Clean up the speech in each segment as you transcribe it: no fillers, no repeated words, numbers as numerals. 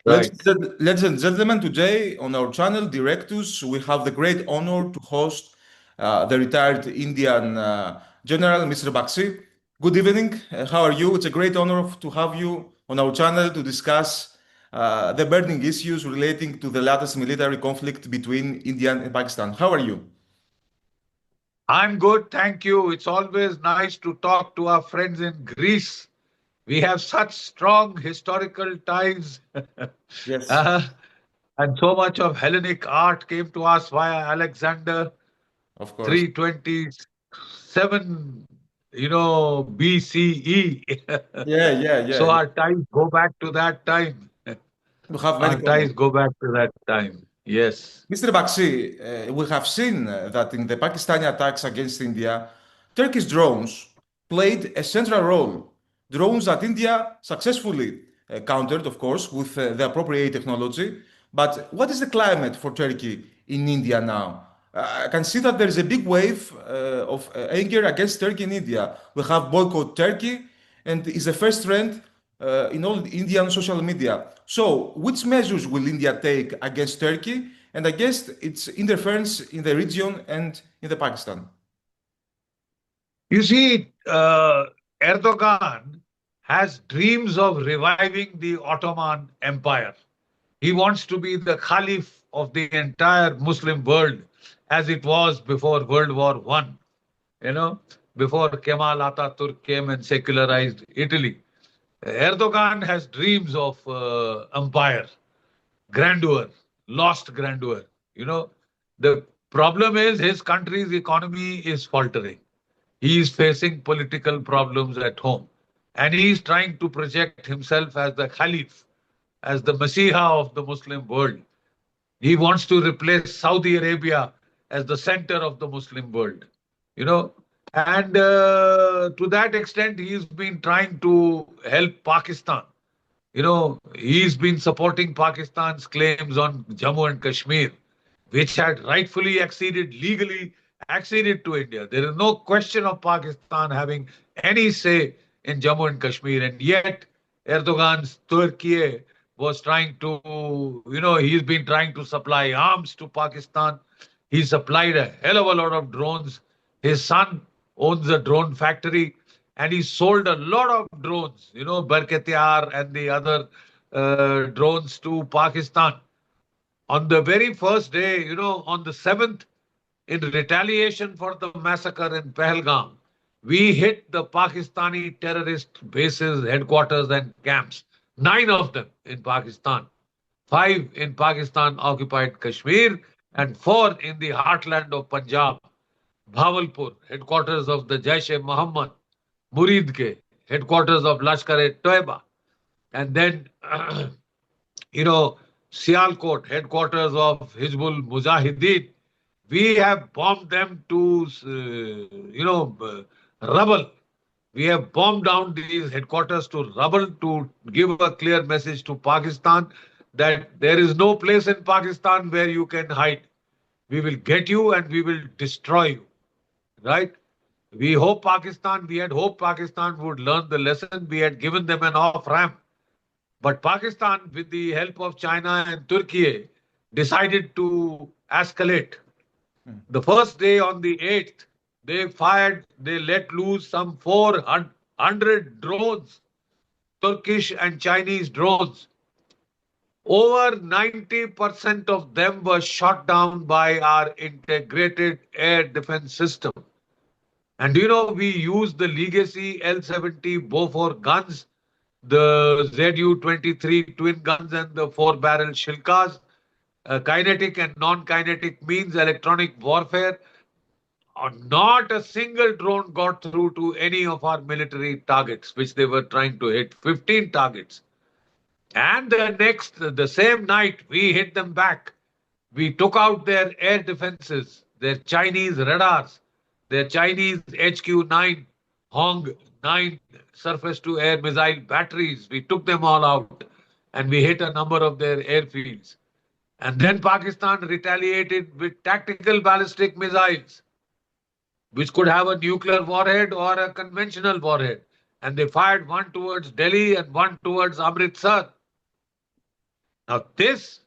Right. Ladies and gentlemen, today on our channel, Directus, we have the great honor to host the retired Indian General, Mr. Bakshi. Good evening. How are you? It's a great honor to have you on our channel to discuss the burning issues relating to the latest military conflict between India and Pakistan. How are you? I'm good, thank you. It's always nice to talk to our friends in Greece. We have such strong historical ties. Yes, Uh, and so much of Hellenic art came to us via Alexander of course. 327, BCE. Yeah, yeah, So yeah. our ties go back to that time. We have many Our ties common. go back to that time. Yes. Mr. Bakshi, we have seen that in the Pakistani attacks against India, Turkish drones played a central role. Drones that India successfully countered, of course, with the appropriate technology. But what is the climate for Turkey in India now? I can see that there is a big wave of anger against Turkey in India. We have boycott Turkey, and is the first trend in all Indian social media. So, which measures will India take against Turkey and against its interference in the region and in the Pakistan? You see, Erdogan has dreams of reviving the Ottoman Empire. He wants to be the Caliph of the entire Muslim world as it was before World War One. You know, before Kemal Ataturk came and secularized Italy. Erdogan has dreams of empire, grandeur, lost grandeur. You know, the problem is his country's economy is faltering. He is facing political problems at home. And he is trying to project himself as the Khalif, as the Messiah of the Muslim world. He wants to replace Saudi Arabia as the center of the Muslim world. You know, and to that extent, he's been trying to help Pakistan. He's been supporting Pakistan's claims on Jammu and Kashmir, which had rightfully legally acceded to India. There is no question of Pakistan having any say in Jammu and Kashmir. And yet, Erdogan's Turkey was trying to, he's been trying to supply arms to Pakistan. He supplied a hell of a lot of drones. His son owns a drone factory and he sold a lot of drones, Barketiar and the other drones to Pakistan. On the very first day, on the 7th, in retaliation for the massacre in Pahalgam, we hit the Pakistani terrorist bases, headquarters, and camps. 9 of them in Pakistan, 5 in Pakistan occupied Kashmir, and 4 in the heartland of Punjab, Bhavalpur, headquarters of the Jaish-e-Mohammed, Muridke, headquarters of Lashkar-e-Toiba, and then, Sialkot, headquarters of Hizbul Mujahideen. We have bombed them to, rubble. We have bombed down these headquarters to rubble to give a clear message to Pakistan that there is no place in Pakistan where you can hide. We will get you and we will destroy you. Right? We had hoped Pakistan would learn the lesson. We had given them an off-ramp. But Pakistan, with the help of China and Turkey, decided to escalate. The first day on the 8th, they let loose some 400 drones, Turkish and Chinese drones. Over 90% of them were shot down by our integrated air defense system. And we used the legacy L-70 Bofors guns, the Zu-23 twin guns and the 4-barrel Shilkas, kinetic and non-kinetic means, electronic warfare. Not a single drone got through to any of our military targets, which they were trying to hit, 15 targets. And the same night, we hit them back. We took out their air defenses, their Chinese radars, their Chinese HQ-9, Hong-9 surface-to-air missile batteries. We took them all out and we hit a number of their airfields. And then Pakistan retaliated with tactical ballistic missiles, which could have a nuclear warhead or a conventional warhead. And they fired one towards Delhi and one towards Amritsar. Now, this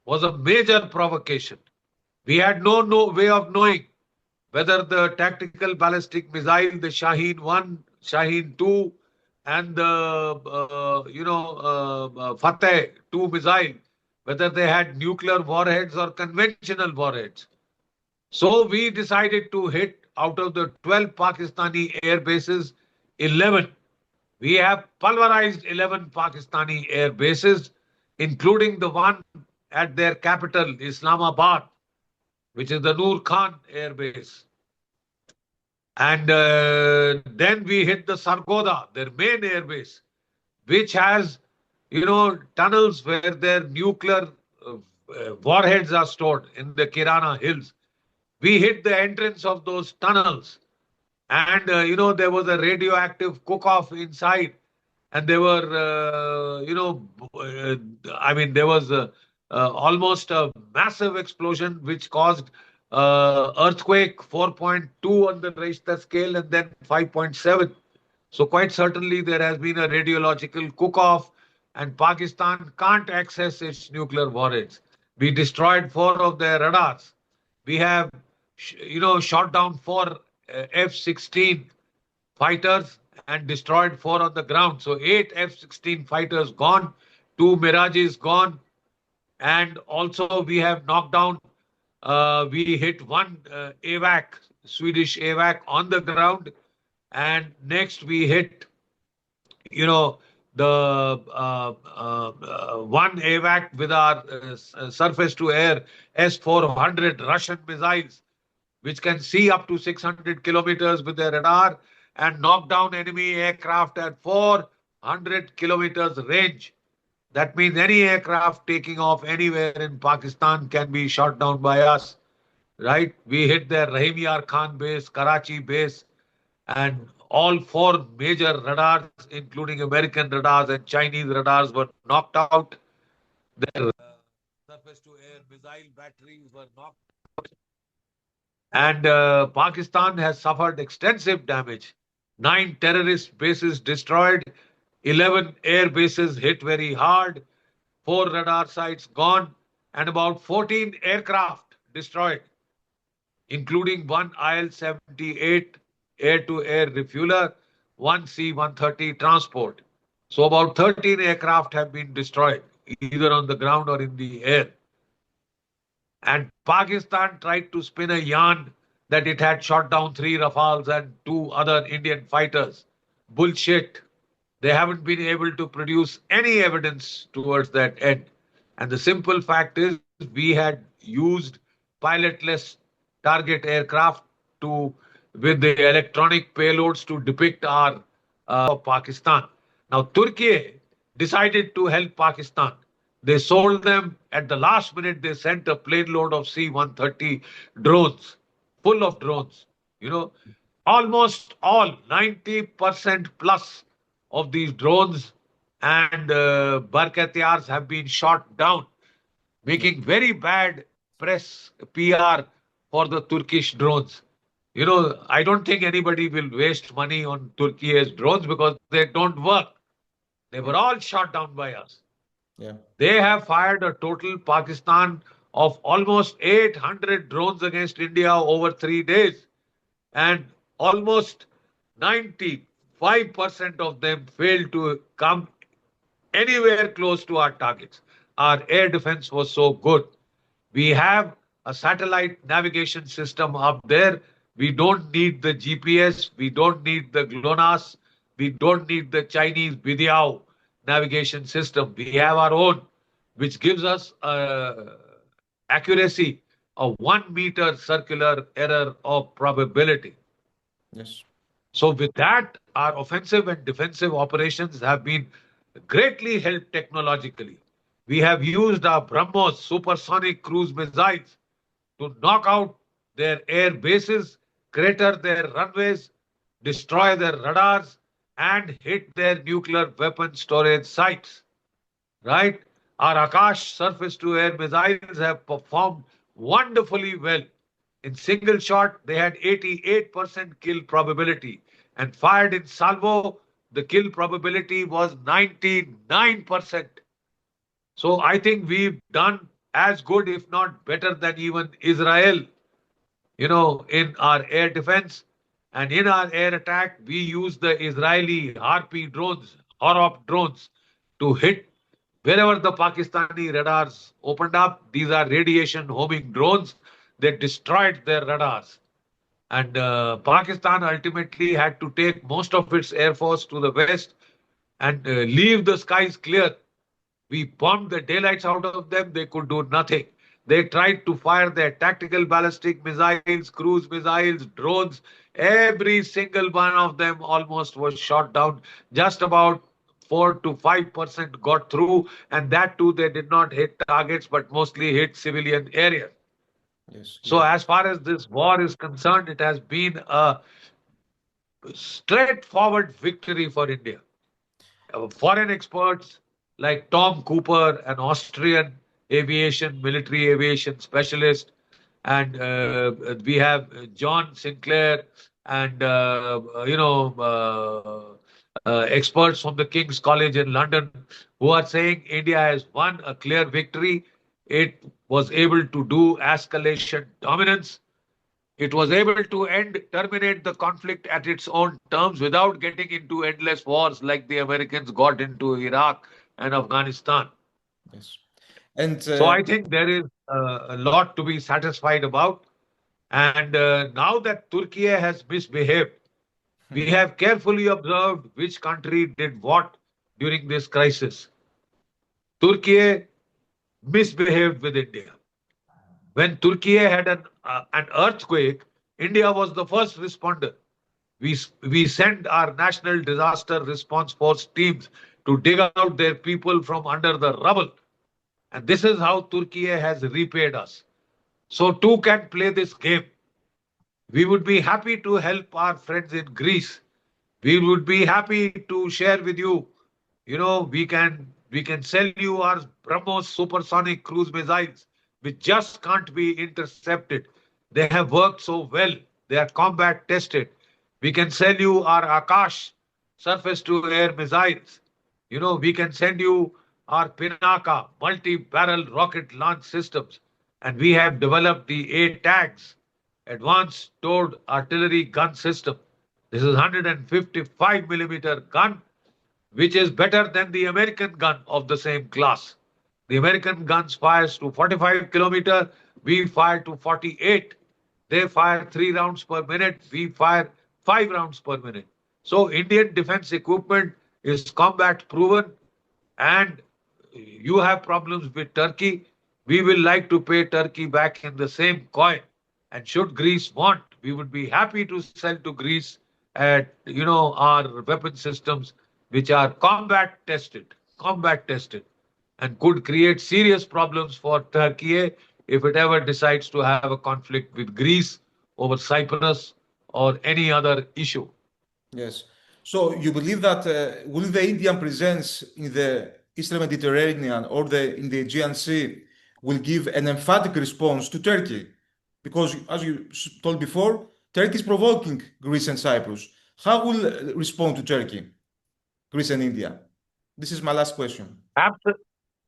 was a major provocation. We had no way of knowing whether the tactical ballistic missile, the Shaheen 1, Shaheen 2, and the Fateh 2 missile, whether they had nuclear warheads or conventional warheads. So we decided to hit out of the 12 Pakistani air bases, 11. We have pulverized 11 Pakistani air bases, including the one at their capital, Islamabad, which is the Noor Khan air base. And then we hit the Sargodha, their main air base, which has, tunnels where their nuclear warheads are stored in the Kirana Hills. We hit the entrance of those tunnels. And, there was a radioactive cook-off inside. And there were, there was almost a massive explosion which caused earthquake 4.2 on the Richter scale and then 5.7. So quite certainly there has been a radiological cook-off and Pakistan can't access its nuclear warheads. We destroyed 4 of their radars. We have, shot down 4 F-16 fighters and destroyed 4 on the ground. So 8 F-16 fighters gone, 2 Mirages gone. And also we have knocked down, we hit 1 AVAC, Swedish AVAC on the ground. And next we hit, the 1 AVAC with our surface to air S-400 Russian missiles, which can see up to 600 kilometers with their radar and knock down enemy aircraft at 400 kilometers range. That means any aircraft taking off anywhere in Pakistan can be shot down by us, right? We hit their Rahim Yar Khan base, Karachi base, and all 4 major radars, including American radars and Chinese radars, were knocked out. Their surface-to-air missile batteries were knocked out. And Pakistan has suffered extensive damage. 9 terrorist bases destroyed, 11 air bases hit very hard, 4 radar sites gone, and about 14 aircraft destroyed, including 1 IL-78 air-to-air refueler, 1 C-130 transport. So about 13 aircraft have been destroyed, either on the ground or in the air. And Pakistan tried to spin a yarn that it had shot down 3 Rafales and 2 other Indian fighters. Bullshit. They haven't been able to produce any evidence towards that end. And the simple fact is we had used pilotless target aircraft with the electronic payloads to depict our Pakistan. Now, Turkey decided to help Pakistan. They sold them at the last minute. They sent a plane load of C-130 drones, full of drones. Almost all, 90% plus of these drones and Barkatiyars have been shot down, making very bad press PR for the Turkish drones. I don't think anybody will waste money on Turkey's drones because they don't work. They were all shot down by us. Yeah. They have fired a total Pakistan of almost 800 drones against India over 3 days. And almost 95% of them failed to come anywhere close to our targets. Our air defense was so good. We have a satellite navigation system up there. We don't need the GPS. We don't need the GLONASS. We don't need the Chinese Bidiao navigation system. We have our own, which gives us accuracy of 1 meter circular error of probability. Yes. So with that, our offensive and defensive operations have been greatly helped technologically. We have used our BrahMos supersonic cruise missiles to knock out their air bases, crater their runways, destroy their radars, and hit their nuclear weapon storage sites. Right? Our Akash surface-to-air missiles have performed wonderfully well. In single shot, they had 88% kill probability. And fired in salvo, the kill probability was 99%. So I think we've done as good, if not better than even Israel, in our air defense. And in our air attack, we use the Israeli Harpy drones, Horop drones, to hit wherever the Pakistani radars opened up. These are radiation homing drones. They destroyed their radars. And Pakistan ultimately had to take most of its air force to the west and leave the skies clear. We bombed the daylights out of them. They could do nothing. They tried to fire their tactical ballistic missiles, cruise missiles, drones. Every single one of them almost was shot down. Just about 4 to 5% got through. And that too, they did not hit targets, but mostly hit civilian areas. Yes, So yeah. as far as this war is concerned, it has been a straightforward victory for India. Foreign experts like Tom Cooper, an Austrian military aviation specialist, and we have John Sinclair and experts from the King's College in London who are saying India has won a clear victory. It was able to do escalation dominance. It was able to terminate the conflict at its own terms without getting into endless wars like the Americans got into Iraq and Afghanistan. Yes. And So I think there is a lot to be satisfied about. And now that Turkey has misbehaved, we have carefully observed which country did what during this crisis. Turkey misbehaved with India. When Turkey had an earthquake, India was the first responder. We sent our national disaster response force teams to dig out their people from under the rubble. And this is how Turkey has repaid us. So too can play this game. We would be happy to help our friends in Greece. We would be happy to share with you. We can sell you our BrahMos supersonic cruise missiles, which just can't be intercepted. They have worked so well. They are combat tested. We can sell you our Akash surface-to-air missiles. We can send you our Pinaka multi-barrel rocket launch systems. And we have developed the ATAGS, Advanced Towed Artillery Gun System. This is 155 millimeter gun, which is better than the American gun of the same class. The American guns fires to 45 kilometer, we fire to 48. They fire 3 rounds per minute, we fire 5 rounds per minute. So Indian defense equipment is combat proven, and you have problems with Turkey. We will like to pay Turkey back in the same coin. And should Greece want, we would be happy to sell to Greece at our weapon systems which are combat tested, and could create serious problems for Turkey if it ever decides to have a conflict with Greece over Cyprus or any other issue. yes. So you believe that will the Indian presence in the Eastern Mediterranean or in the Aegean Sea will give an emphatic response to Turkey? Because as you told before, Turkey is provoking Greece and Cyprus. How will respond to Turkey, Greece and India? This is my last question.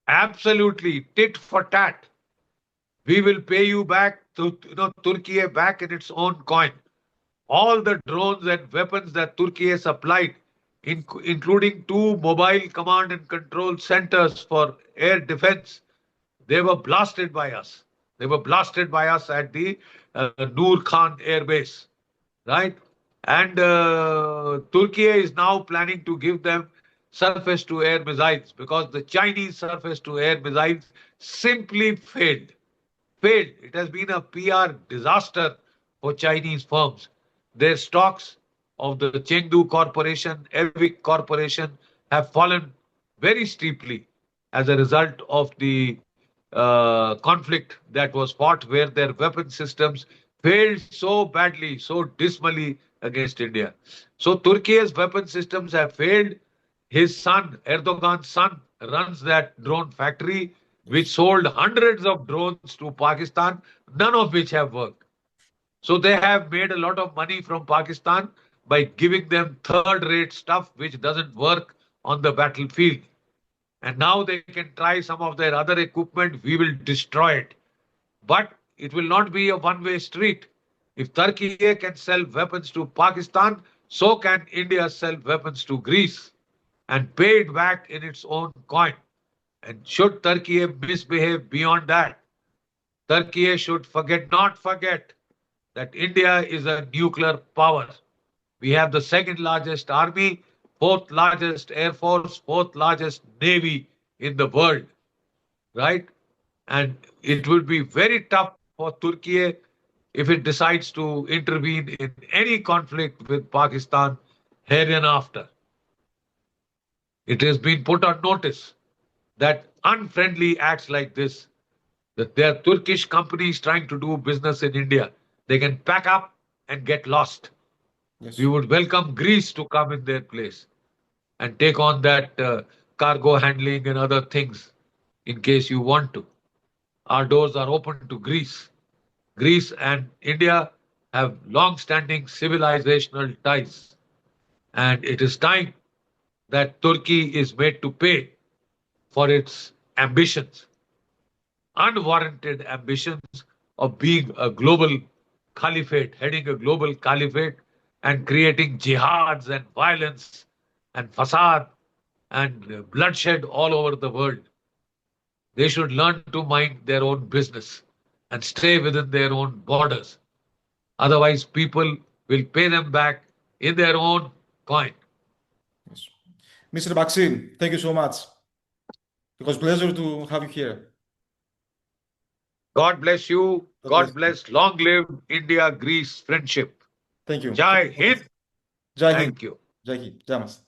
Absolutely, tit for tat. We will pay you back to Turkey back in its own coin. All the drones and weapons that Turkey supplied, including 2 mobile command and control centers for air defense, they were blasted by us. They were blasted by us at the Noor Khan Air Base, right? And Turkey is now planning to give them surface-to-air missiles because the Chinese surface-to-air missiles simply failed. It has been a PR disaster for Chinese firms. Their stocks of the Chengdu Corporation, Avic Corporation have fallen very steeply as a result of the conflict that was fought, where their weapon systems failed so badly, so dismally against India. So Turkey's weapon systems have failed. His son, Erdogan's son, runs that drone factory, which sold hundreds of drones to Pakistan, none of which have worked. So they have made a lot of money from Pakistan by giving them third-rate stuff which doesn't work on the battlefield. And now they can try some of their other equipment. We will destroy it. But it will not be a one-way street. If Turkey can sell weapons to Pakistan, so can India sell weapons to Greece and pay it back in its own coin. And should Turkey misbehave beyond that, Turkey should not forget that India is a nuclear power. We have the second largest army, fourth largest air force, fourth largest navy in the world, right? And it will be very tough for Turkey if it decides to intervene in any conflict with Pakistan hereinafter. It has been put on notice that unfriendly acts like this, that there are Turkish companies trying to do business in India, they can pack up and get lost. Yes. We would welcome Greece to come in their place and take on that cargo handling and other things in case you want to. Our doors are open to Greece. Greece and India have long-standing civilizational ties. And it is time that Turkey is made to pay for its ambitions, unwarranted ambitions of being a global caliphate, heading a global caliphate and creating jihads and violence and fasad and bloodshed all over the world. They should learn to mind their own business and stay within their own borders. Otherwise, people will pay them back in their own coin. Yes. Mr. Bakshi, thank you so much. It was a pleasure to have you here. God bless you. God God bless. Long live India-Greece friendship. Thank you. Jai Hind. Jai Hind. Thank you. Jai Hind. Jai Mas.